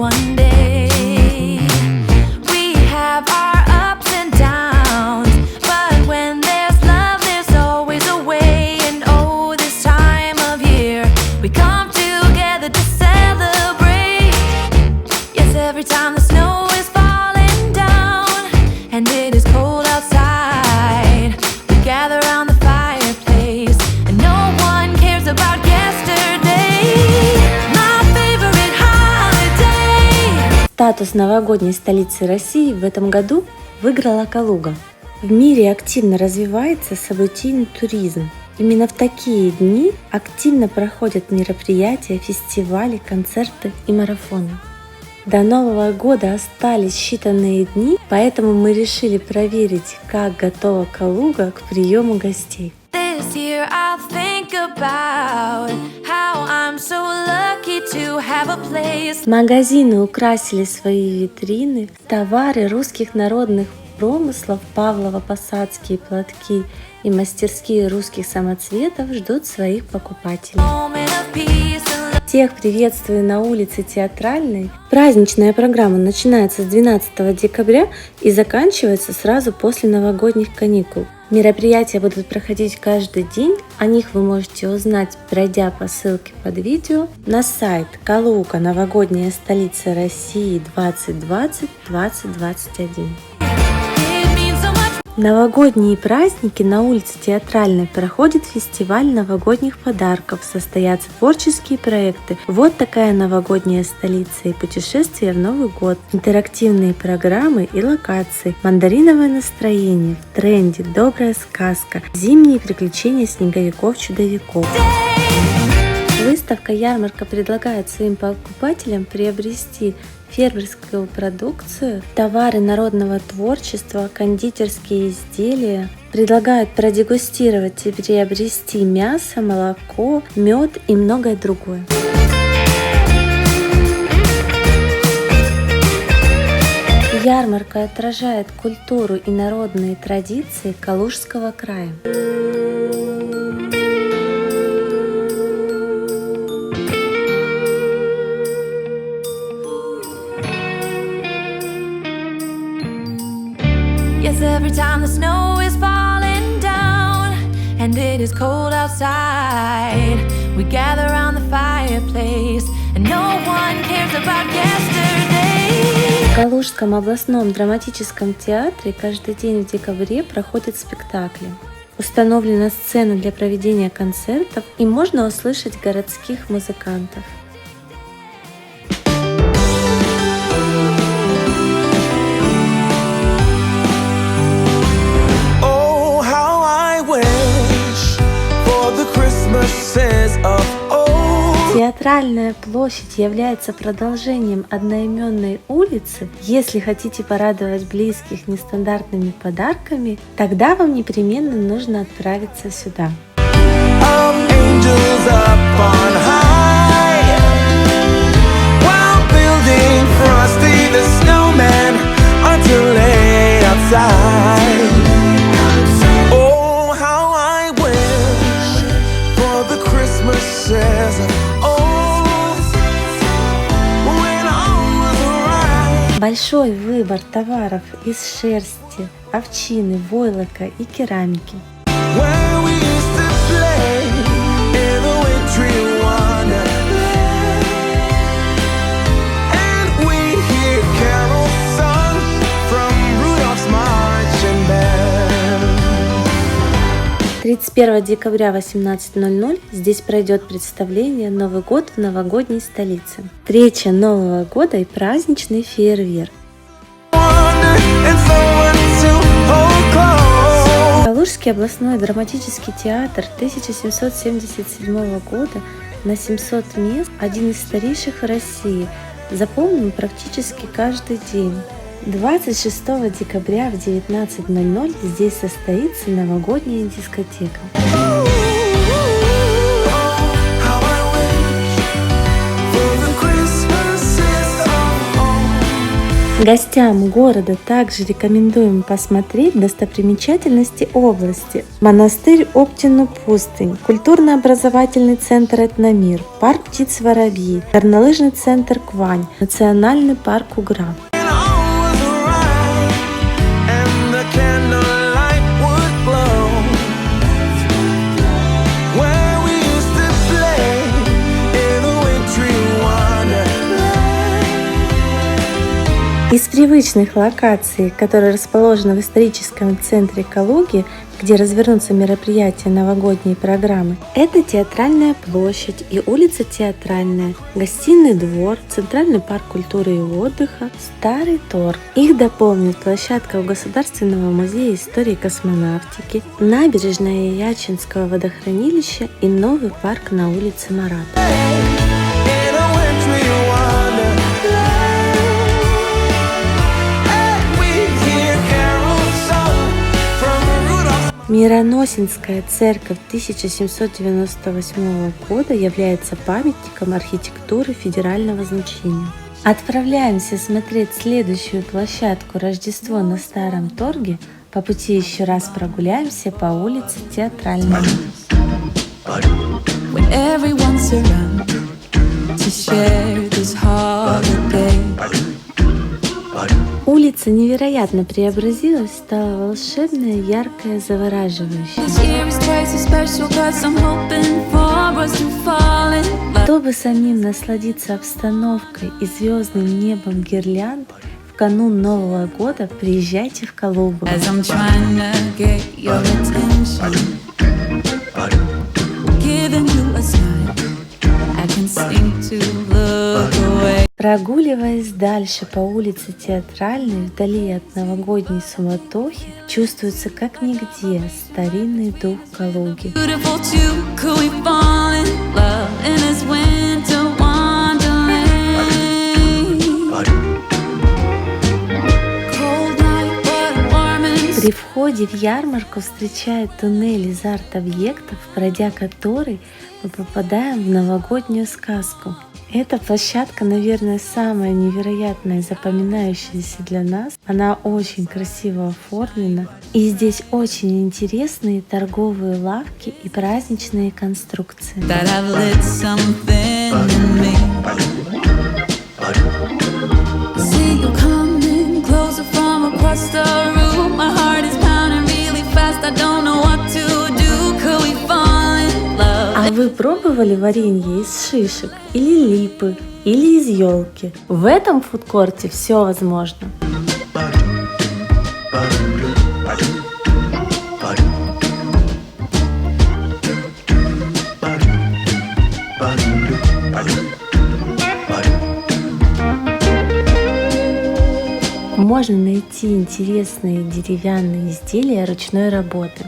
one day. We have our ups and downs, but when there's love, there's always a way. And oh, this time of year, we come together to celebrate. Yes, every time the snow is falling down and it is cold outside, we gather around the fireplace and no one cares about yesterday. My favorite holiday. Статус новогодней столицы России в этом году выиграла Калуга. В мире активно развивается событийный туризм. Именно в такие дни активно проходят мероприятия, фестивали, концерты и марафоны. До Нового года остались считанные дни, поэтому мы решили проверить, как готова Калуга к приему гостей. This year I'll think about how I'm so lucky to have a place. Магазины украсили свои витрины, товары русских народных промыслов, Павлово-Посадские платки и мастерские русских самоцветов ждут своих покупателей. Moment of peace and love. Всех приветствую на улице Театральной. Праздничная программа начинается с 12 декабря и заканчивается сразу после новогодних каникул. Мероприятия будут проходить каждый день, о них вы можете узнать, пройдя по ссылке под видео на сайт Калуга, новогодняя столица России 2020-2021. В новогодние праздники на улице Театральной проходит фестиваль новогодних подарков, состоятся творческие проекты. Вот такая новогодняя столица и путешествия в Новый год, интерактивные программы и локации, мандариновое настроение, в тренде, добрая сказка, зимние приключения снеговиков-чудовиков. Выставка-ярмарка предлагает своим покупателям приобрести фермерскую продукцию, товары народного творчества, кондитерские изделия. Предлагают продегустировать и приобрести мясо, молоко, мед и многое другое. Ярмарка отражает культуру и народные традиции Калужского края. Yes, every time the snow is falling down and it is cold outside, we gather around the fireplace and no one cares about yesterday. В Калужском областном драматическом театре каждый день в декабре проходят спектакли. Установлена сцена для проведения концертов и можно услышать городских музыкантов. Театральная площадь является продолжением одноименной улицы. Если хотите порадовать близких нестандартными подарками, тогда вам непременно нужно отправиться сюда. Большой выбор товаров из шерсти, овчины, войлока и керамики. «31 декабря 18:00 здесь пройдет представление «Новый год в новогодней столице». Встреча Нового года и праздничный фейерверк. Калужский областной драматический театр 1777 года на 700 мест, один из старейших в России, заполнен практически каждый день. 26 декабря в 19:00 здесь состоится новогодняя дискотека. Гостям города также рекомендуем посмотреть достопримечательности области: монастырь Оптину пустынь, культурно-образовательный центр Этномир, парк птиц-воробьи, горнолыжный центр Квань, национальный парк Угра. Из привычных локаций, которые расположены в историческом центре Калуги, где развернутся мероприятия новогодней программы, это Театральная площадь и улица Театральная, Гостиный двор, Центральный парк культуры и отдыха, Старый торг. Их дополнит площадка у Государственного музея истории космонавтики, набережная Ячинского водохранилища и новый парк на улице Марата. Мироносинская церковь 1798 года является памятником архитектуры федерального значения. Отправляемся смотреть следующую площадку «Рождество на Старом торге». По пути еще раз прогуляемся по улице Театральной. Улица невероятно преобразилась, стала волшебная, яркая, завораживающая. Чтобы самим насладиться обстановкой и звездным небом гирлянд, в канун Нового года приезжайте в Калугу. Прогуливаясь дальше по улице Театральной, вдали от новогодней суматохи, чувствуется как нигде старинный дух Калуги. При входе в ярмарку встречает туннель из арт-объектов, пройдя который мы попадаем в новогоднюю сказку. Эта площадка, наверное, самая невероятная и запоминающаяся для нас. Она очень красиво оформлена. И здесь очень интересные торговые лавки и праздничные конструкции. А вы пробовали варенье из шишек, или липы, или из елки? В этом фудкорте все возможно. Можно найти интересные деревянные изделия ручной работы.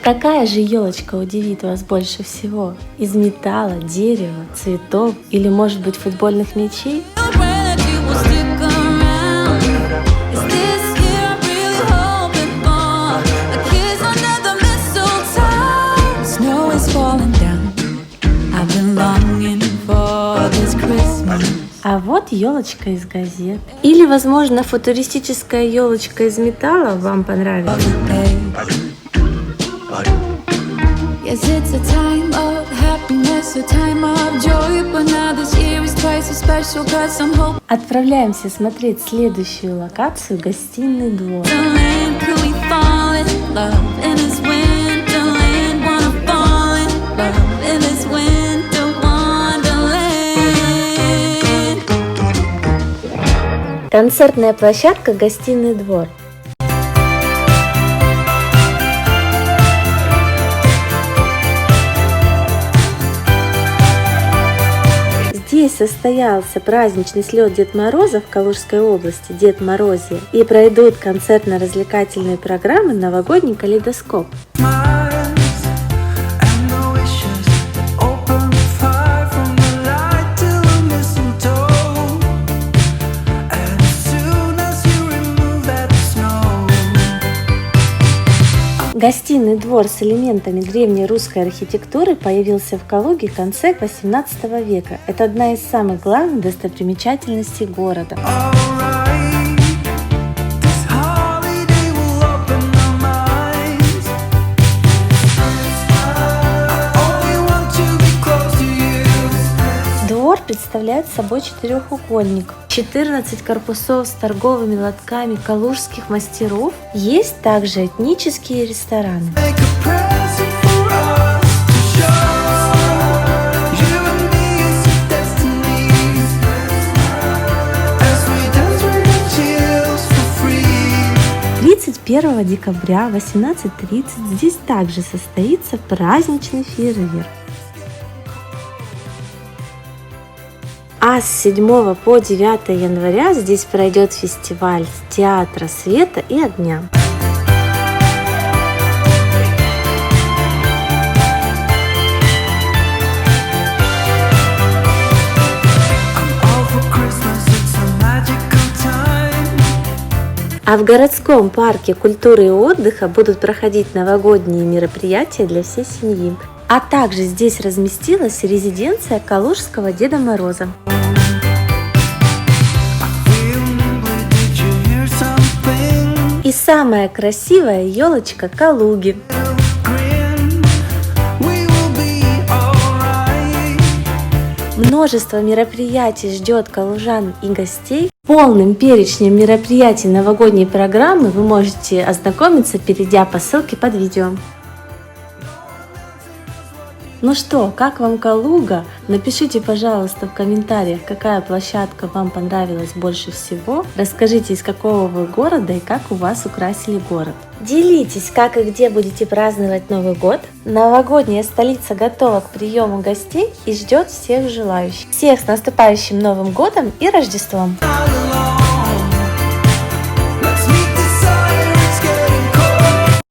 Какая же елочка удивит вас больше всего? Из металла, дерева, цветов или, может быть, футбольных мячей? А вот елочка из газет. Или, возможно, футуристическая елочка из металла вам понравится. Yes, it's a time of happiness, a time of joy, but now this year is twice as special, got some hope. Отправляемся смотреть следующую локацию — Гостиный двор. Концертная площадка «Гостиный двор». Здесь состоялся праздничный слет Дед Мороза в Калужской области, Дед Морозия, и пройдут концертно-развлекательные программы «Новогодний калейдоскоп». Гостиный Старинный двор с элементами древней русской архитектуры появился в Калуге в конце XVIII века. Это одна из самых главных достопримечательностей города. Двор представляет собой четырехугольник, 14 корпусов с торговыми лотками калужских мастеров. Есть также этнические рестораны. «31 декабря в 18:30 здесь также состоится праздничный фейерверк. А с 7 по 9 января здесь пройдет фестиваль театра света и огня. А в городском парке культуры и отдыха будут проходить новогодние мероприятия для всей семьи. А также здесь разместилась резиденция Калужского Деда Мороза. И самая красивая елочка Калуги. Множество мероприятий ждет калужан и гостей. Полным перечнем мероприятий новогодней программы вы можете ознакомиться, перейдя по ссылке под видео. Ну что, как вам Калуга? Напишите, пожалуйста, в комментариях, какая площадка вам понравилась больше всего. Расскажите, из какого вы города и как у вас украсили город. Делитесь, как и где будете праздновать Новый год. Новогодняя столица готова к приему гостей и ждет всех желающих. Всех с наступающим Новым годом и Рождеством!